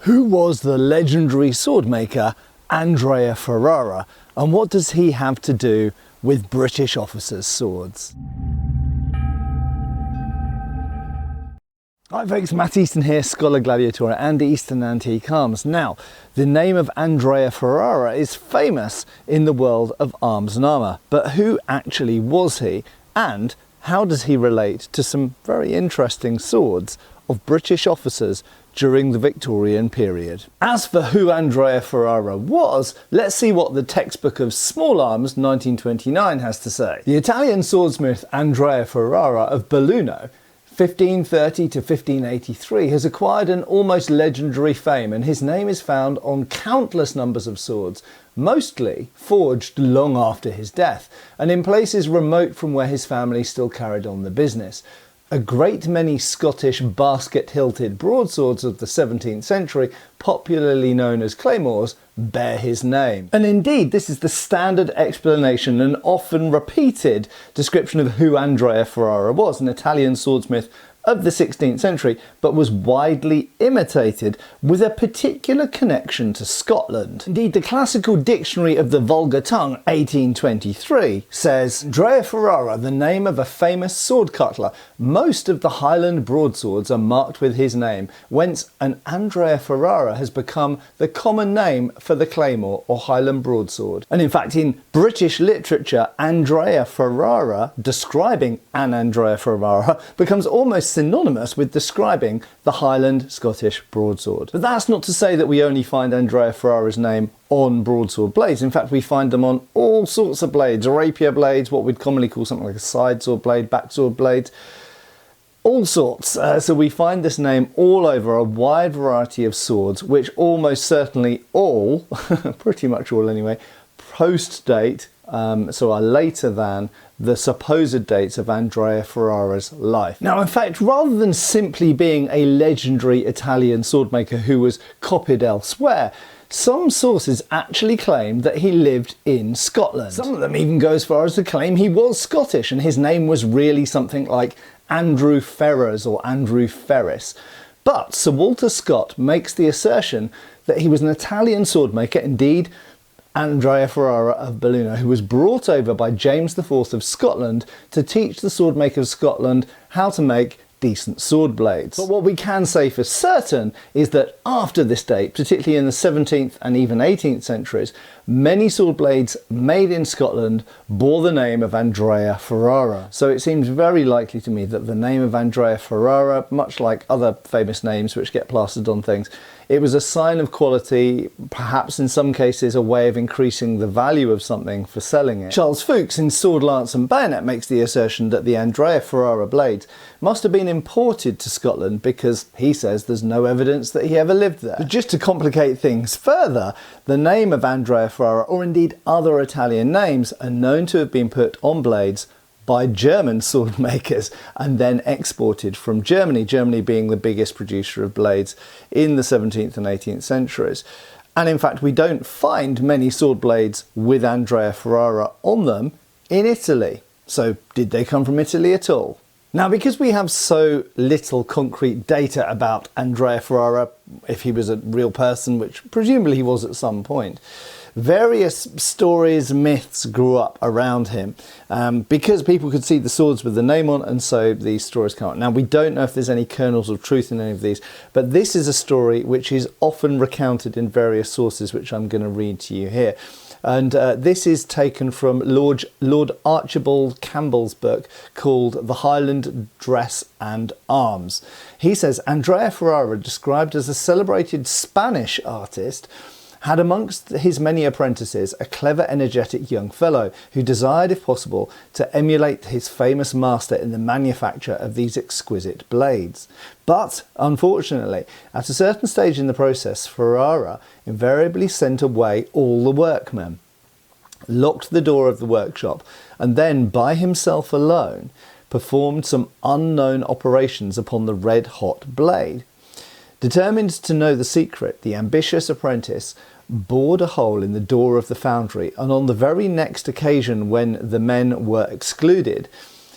Who was the legendary swordmaker Andrea Ferrara, and what does he have to do with British officers' swords? Hi folks, Matt Easton here, Schola Gladiatoria and Easton Antique Arms. Now, the name of Andrea Ferrara is famous in the world of arms and armour, but who actually was he, and how does he relate to some very interesting swords of British officers during the Victorian period? As for who Andrea Ferrara was, let's see what the textbook of small arms 1929 has to say. The Italian swordsmith Andrea Ferrara of Belluno, 1530 to 1583, has acquired an almost legendary fame, and his name is found on countless numbers of swords, mostly forged long after his death, and in places remote from where his family still carried on the business. A great many Scottish basket-hilted broadswords of the 17th century, popularly known as claymores, bear his name. And indeed, this is the standard explanation and often repeated description of who Andrea Ferrara was, an Italian swordsmith of the 16th century, but was widely imitated with a particular connection to Scotland. Indeed, the Classical Dictionary of the Vulgar Tongue, 1823, says, Andrea Ferrara, the name of a famous sword cutler. Most of the Highland broadswords are marked with his name, whence an Andrea Ferrara has become the common name for the claymore or Highland broadsword. And in fact, in British literature, Andrea Ferrara, describing an Andrea Ferrara, becomes almost synonymous with describing the Highland Scottish broadsword. But that's not to say that we only find Andrea Ferrara's name on broadsword blades. In fact, we find them on all sorts of blades, rapier blades, what we'd commonly call something like a side sword blade, backsword blades, all sorts. So we find this name all over a wide variety of swords, which almost certainly all, pretty much all anyway, post-date, so are later than the supposed dates of Andrea Ferrara's life. Now, in fact, rather than simply being a legendary Italian swordmaker who was copied elsewhere, some sources actually claim that he lived in Scotland. Some of them even go as far as to claim he was Scottish and his name was really something like Andrew Ferrers or Andrew Ferris. But Sir Walter Scott makes the assertion that he was an Italian swordmaker, indeed Andrea Ferrara of Belluno, who was brought over by James IV of Scotland to teach the swordmakers of Scotland how to make decent sword blades. But what we can say for certain is that after this date, particularly in the 17th and even 18th centuries, many sword blades made in Scotland bore the name of Andrea Ferrara. So it seems very likely to me that the name of Andrea Ferrara, much like other famous names which get plastered on things, it was a sign of quality, perhaps in some cases a way of increasing the value of something for selling it. Charles Fuchs in Sword, Lance and Bayonet makes the assertion that the Andrea Ferrara blades must have been imported to Scotland because he says there's no evidence that he ever lived there. But just to complicate things further, the name of Andrea Ferrara, or indeed other Italian names, are known to have been put on blades by German sword makers and then exported from Germany, Germany being the biggest producer of blades in the 17th and 18th centuries. And in fact, we don't find many sword blades with Andrea Ferrara on them in Italy. So did they come from Italy at all? Now, because we have so little concrete data about Andrea Ferrara, if he was a real person, which presumably he was at some point, various stories, myths grew up around him because people could see the swords with the name on, and so these stories come out. Now, we don't know if there's any kernels of truth in any of these, but this is a story which is often recounted in various sources, which I'm going to read to you here. And this is taken from Lord Archibald Campbell's book called The Highland Dress and Arms. He says, Andrea Ferrara, described as a celebrated Spanish artist, had amongst his many apprentices a clever, energetic young fellow who desired, if possible, to emulate his famous master in the manufacture of these exquisite blades. But, unfortunately, at a certain stage in the process, Ferrara invariably sent away all the workmen, locked the door of the workshop, and then, by himself alone, performed some unknown operations upon the red-hot blade. Determined to know the secret, the ambitious apprentice bored a hole in the door of the foundry, and on the very next occasion when the men were excluded,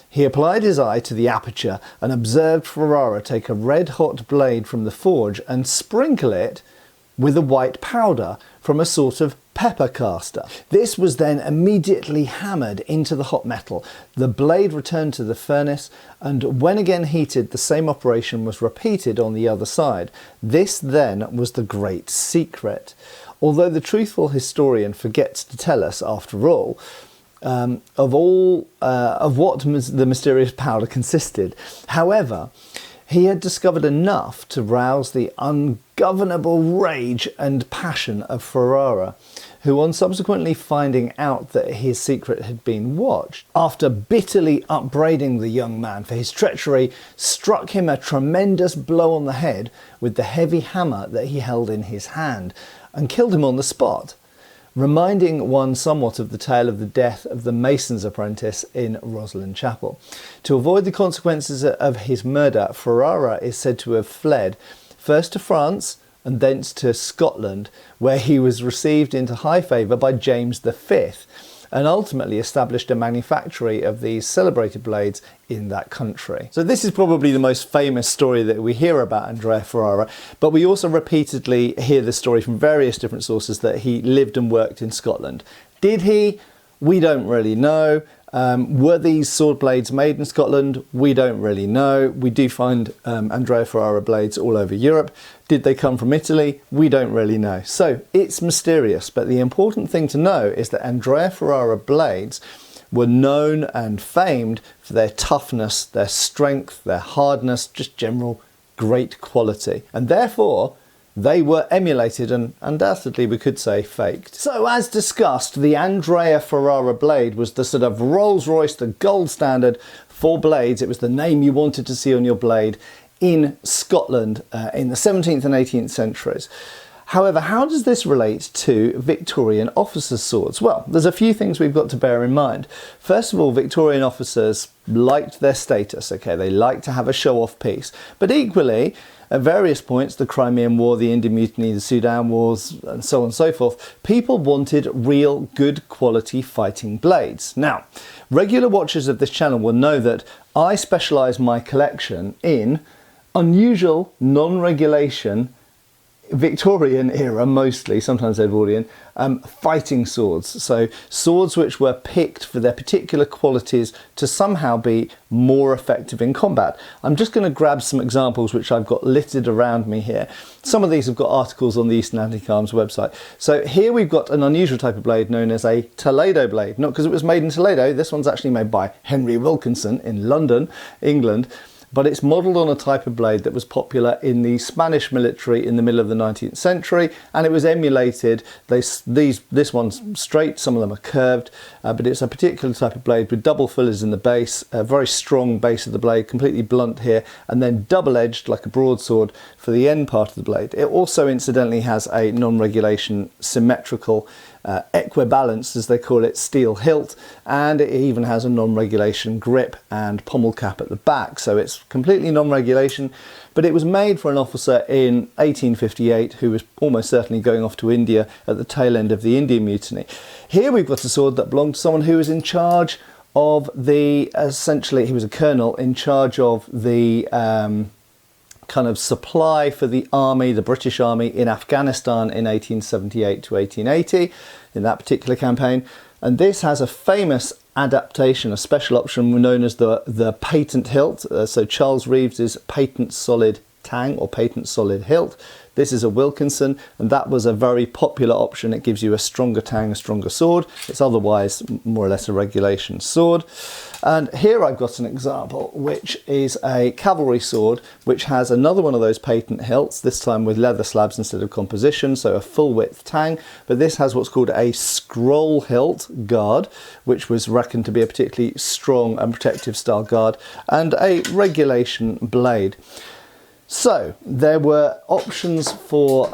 he applied his eye to the aperture and observed Ferrara take a red-hot blade from the forge and sprinkle it with a white powder from a sort of pepper caster. This was then immediately hammered into the hot metal. The blade returned to the furnace, and when again heated, the same operation was repeated on the other side. This then was the great secret. Although the truthful historian forgets to tell us, after all, of what the mysterious powder consisted. However, he had discovered enough to rouse the ungovernable rage and passion of Ferrara, who, on subsequently finding out that his secret had been watched, after bitterly upbraiding the young man for his treachery, struck him a tremendous blow on the head with the heavy hammer that he held in his hand, and killed him on the spot, reminding one somewhat of the tale of the death of the mason's apprentice in Rosslyn Chapel. To avoid the consequences of his murder, Ferrara is said to have fled first to France and thence to Scotland, where he was received into high favour by James V, and ultimately established a manufactory of these celebrated blades in that country. So this is probably the most famous story that we hear about Andrea Ferrara, but we also repeatedly hear the story from various different sources that he lived and worked in Scotland. Did he? We don't really know. Were these sword blades made in Scotland? We don't really know. We do find Andrea Ferrara blades all over Europe. Did they come from Italy? We don't really know. So it's mysterious, but the important thing to know is that Andrea Ferrara blades were known and famed for their toughness, their strength, their hardness, just general great quality. And therefore, they were emulated and undoubtedly we could say faked. So as discussed, the Andrea Ferrara blade was the sort of Rolls Royce, the gold standard for blades. It was the name you wanted to see on your blade in Scotland in the 17th and 18th centuries. However, how does this relate to Victorian officers' swords? Well, there's a few things we've got to bear in mind. First of all, Victorian officers liked their status, okay? They liked to have a show-off piece. But equally, at various points, the Crimean War, the Indian Mutiny, the Sudan Wars, and so on and so forth, people wanted real good quality fighting blades. Now, regular watchers of this channel will know that I specialise my collection in unusual, non-regulation, Victorian era mostly, sometimes Edwardian, fighting swords. So swords which were picked for their particular qualities to somehow be more effective in combat. I'm just going to grab some examples which I've got littered around me here. Some of these have got articles on the Easton Antique Arms website. So here we've got an unusual type of blade known as a Toledo blade. Not because it was made in Toledo, this one's actually made by Henry Wilkinson in London, England. But it's modelled on a type of blade that was popular in the Spanish military in the middle of the 19th century, and it was emulated. This one's straight, some of them are curved, but it's a particular type of blade with double fillers in the base, a very strong base of the blade, completely blunt here, and then double-edged like a broadsword for the end part of the blade. It also incidentally has a non-regulation symmetrical equibalanced, as they call it, steel hilt, and it even has a non-regulation grip and pommel cap at the back, so it's completely non-regulation. But it was made for an officer in 1858 who was almost certainly going off to India at the tail end of the Indian Mutiny. Here we've got a sword that belonged to someone who was in charge of the, essentially he was a colonel in charge of the kind of supply for the army, the British Army in Afghanistan in 1878 to 1880 in that particular campaign. And this has a famous adaptation, a special option known as the patent hilt. So Charles Reeves's patent solid tang or patent solid hilt. This is a Wilkinson, and that was a very popular option. It gives you a stronger tang, a stronger sword. It's otherwise more or less a regulation sword. And here I've got an example, which is a cavalry sword, which has another one of those patent hilts, this time with leather slabs instead of composition, so a full width tang. But this has what's called a scroll hilt guard, which was reckoned to be a particularly strong and protective style guard, and a regulation blade. So there were options for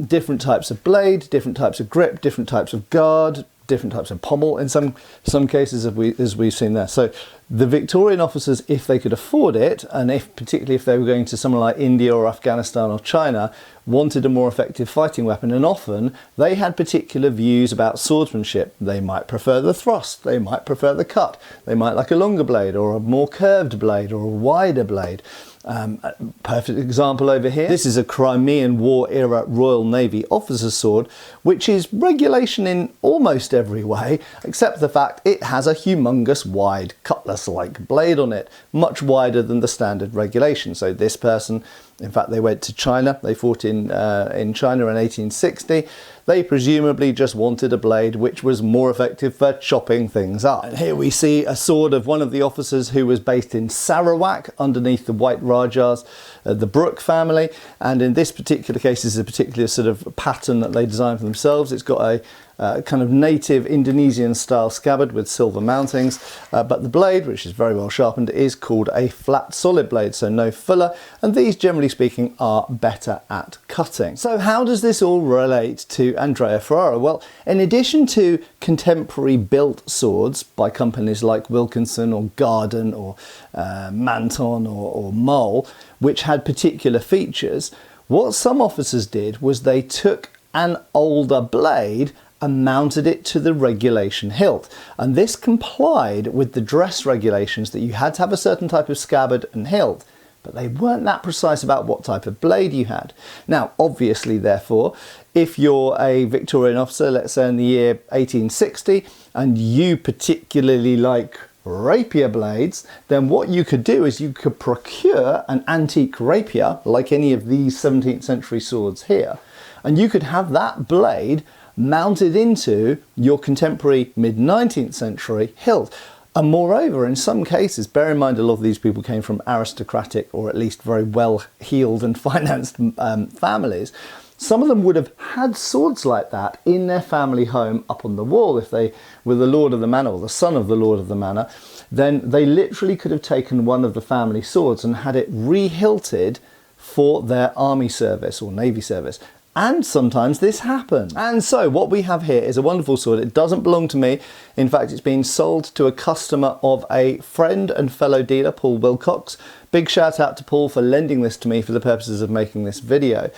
different types of blade, different types of grip, different types of guard, different types of pommel in some cases, as we've seen there. So the Victorian officers, if they could afford it, and particularly if they were going to somewhere like India or Afghanistan or China, wanted a more effective fighting weapon, and often they had particular views about swordsmanship. They might prefer the thrust, they might prefer the cut, they might like a longer blade or a more curved blade or a wider blade. A perfect example over here. This is a Crimean War era Royal Navy officer's sword, which is regulation in almost every way, except the fact it has a humongous wide cutlass-like blade on it, much wider than the standard regulation. So this person, in fact, they went to China, they fought in China in 1860. They presumably just wanted a blade which was more effective for chopping things up. And here we see a sword of one of the officers who was based in Sarawak underneath the White Rajahs, the Brooke family. And in this particular case, this is a particular sort of pattern that they designed for themselves. It's got a kind of native Indonesian style scabbard with silver mountings, but the blade, which is very well sharpened, is called a flat solid blade, so no fuller, and these generally speaking are better at cutting. So how does this all relate to Andrea Ferrara? Well, in addition to contemporary built swords by companies like Wilkinson or Garden or Manton or Mole, which had particular features, what some officers did was they took an older blade and mounted it to the regulation hilt. And this complied with the dress regulations that you had to have a certain type of scabbard and hilt, but they weren't that precise about what type of blade you had. Now, obviously, therefore, if you're a Victorian officer, let's say in the year 1860, and you particularly like rapier blades, then what you could do is you could procure an antique rapier, like any of these 17th century swords here, and you could have that blade mounted into your contemporary mid-19th century hilt. And moreover, in some cases, bear in mind a lot of these people came from aristocratic or at least very well-heeled and financed families, some of them would have had swords like that in their family home up on the wall. If they were the lord of the manor or the son of the lord of the manor, then they literally could have taken one of the family swords and had it re-hilted for their army service or navy service. And sometimes this happened. And so what we have here is a wonderful sword. It doesn't belong to me. In fact, it's been sold to a customer of a friend and fellow dealer, Paul Wilcox. Big shout out to Paul for lending this to me for the purposes of making this video.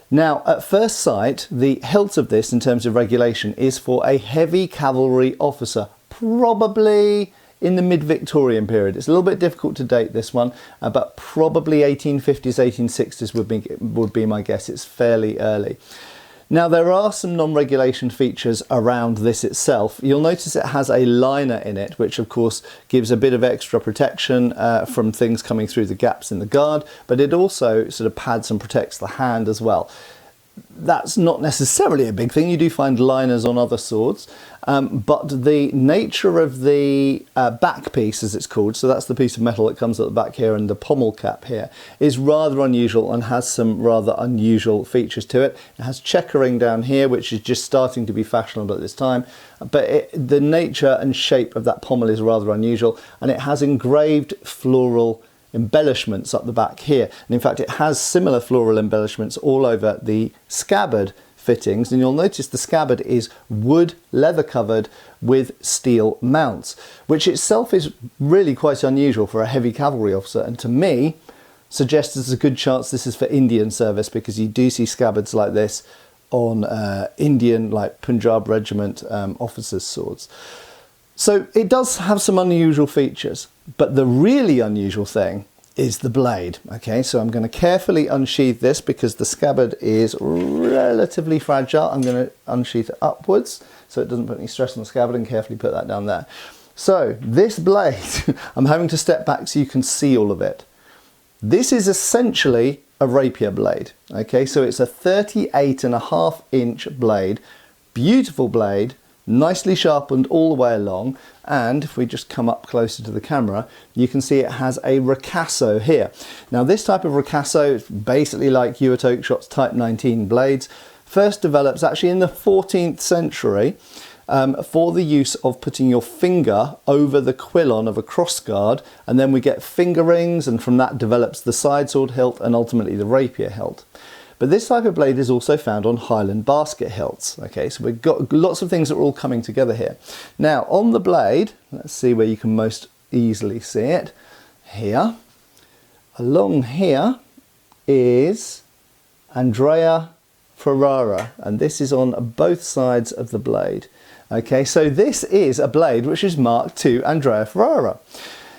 Now, at first sight, the hilt of this in terms of regulation is for a heavy cavalry officer, probably in the mid-Victorian period. It's a little bit difficult to date this one, but probably 1850s, 1860s would be my guess. It's fairly early. Now, there are some non-regulation features around this itself. You'll notice it has a liner in it, which of course gives a bit of extra protection from things coming through the gaps in the guard, but it also sort of pads and protects the hand as well. That's not necessarily a big thing. You do find liners on other swords, but the nature of the back piece, as it's called, so that's the piece of metal that comes at the back here and the pommel cap here, is rather unusual and has some rather unusual features to it. It has checkering down here, which is just starting to be fashionable at this time, but the nature and shape of that pommel is rather unusual, and it has engraved floral embellishments up the back here, and in fact it has similar floral embellishments all over the scabbard fittings, and you'll notice the scabbard is wood leather covered with steel mounts, which itself is really quite unusual for a heavy cavalry officer, and to me suggests there's a good chance this is for Indian service, because you do see scabbards like this on Indian, like Punjab regiment officers' swords. So it does have some unusual features, but the really unusual thing is the blade. Okay, so I'm going to carefully unsheath this because the scabbard is relatively fragile. I'm going to unsheath it upwards so it doesn't put any stress on the scabbard, and carefully put that down there. So this blade, I'm having to step back so you can see all of it. This is essentially a rapier blade. Okay, so it's a 38.5-inch blade, beautiful blade, nicely sharpened all the way along, and if we just come up closer to the camera, you can see it has a ricasso here. Now this type of ricasso is basically like Hewitt Oakeshot's Type 19 blades, first develops actually in the 14th century for the use of putting your finger over the quillon of a crossguard, and then we get finger rings, and from that develops the side sword hilt and ultimately the rapier hilt. But this type of blade is also found on Highland basket hilts. Okay, so we've got lots of things that are all coming together here. Now on the blade, let's see where you can most easily see it. Here, along here is Andrea Ferrara, and this is on both sides of the blade. Okay, so this is a blade which is marked to Andrea Ferrara.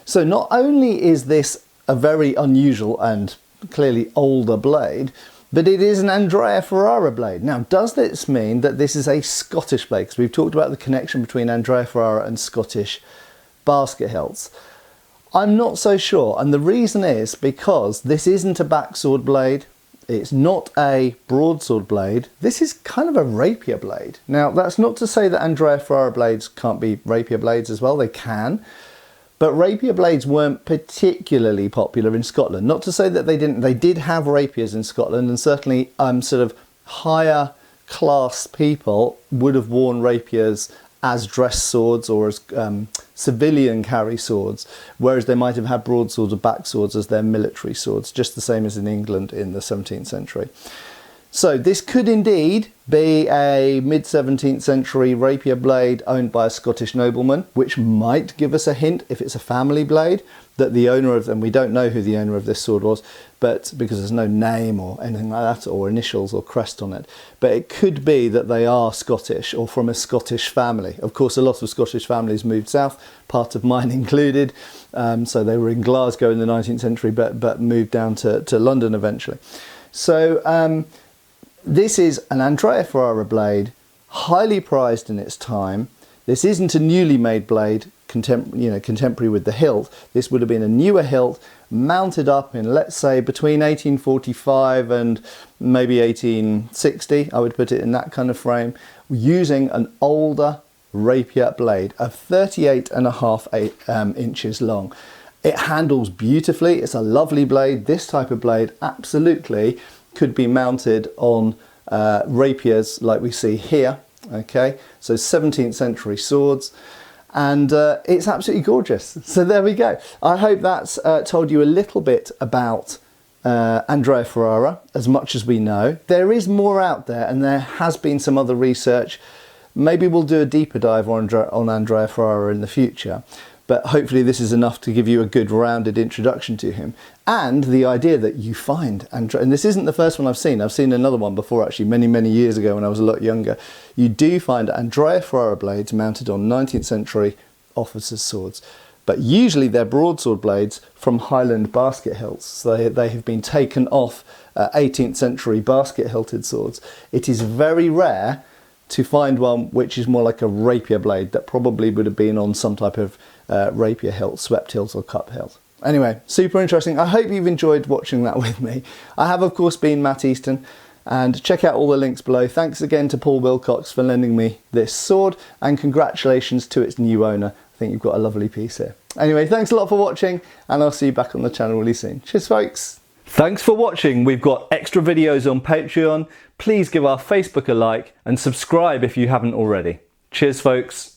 So not only is this a very unusual and clearly older blade, but it is an Andrea Ferrara blade. Now, does this mean that this is a Scottish blade? Because we've talked about the connection between Andrea Ferrara and Scottish basket hilts. I'm not so sure, and the reason is because this isn't a backsword blade, it's not a broadsword blade, this is kind of a rapier blade. Now, that's not to say that Andrea Ferrara blades can't be rapier blades as well, they can. But rapier blades weren't particularly popular in Scotland. Not to say that they didn't. They did have rapiers in Scotland, and certainly sort of higher class people would have worn rapiers as dress swords or as civilian carry swords, whereas they might have had broadswords or backswords as their military swords, just the same as in England in the 17th century. So this could indeed be a mid-17th century rapier blade owned by a Scottish nobleman, which might give us a hint, if it's a family blade, that the owner of, and we don't know who the owner of this sword was, but because there's no name or anything like that, or initials or crest on it, but it could be that they are Scottish or from a Scottish family. Of course, a lot of Scottish families moved south, part of mine included, so they were in Glasgow in the 19th century, but moved down to London eventually. So this is an Andrea Ferrara blade, highly prized in its time. This isn't a newly made blade, contemporary with the hilt. This would have been a newer hilt, mounted up in, let's say, between 1845 and maybe 1860, I would put it in that kind of frame, using an older rapier blade of 38.5 inches long. It handles beautifully, it's a lovely blade. This type of blade absolutely could be mounted on rapiers like we see here, okay, so 17th century swords, and it's absolutely gorgeous. So there we go. I hope that's told you a little bit about Andrea Ferrara, as much as we know. There is more out there, and there has been some other research. Maybe we'll do a deeper dive on Andrea Ferrara in the future. But hopefully this is enough to give you a good rounded introduction to him. And the idea that you find Andrea, and this isn't the first one I've seen another one before actually, many years ago when I was a lot younger. You do find Andrea Ferrara blades mounted on 19th century officers' swords. But usually they're broadsword blades from Highland basket hilts. So they have been taken off 18th century basket hilted swords. It is very rare to find one which is more like a rapier blade that probably would have been on some type of rapier hilt, swept hilt or cup hilt. Anyway, super interesting. I hope you've enjoyed watching that with me. I have of course been Matt Easton, and check out all the links below. Thanks again to Paul Wilcox for lending me this sword, and congratulations to its new owner. I think you've got a lovely piece here. Anyway, thanks a lot for watching, and I'll see you back on the channel really soon. Cheers folks. Thanks for watching. We've got extra videos on Patreon. Please give our Facebook a like and subscribe if you haven't already. Cheers folks.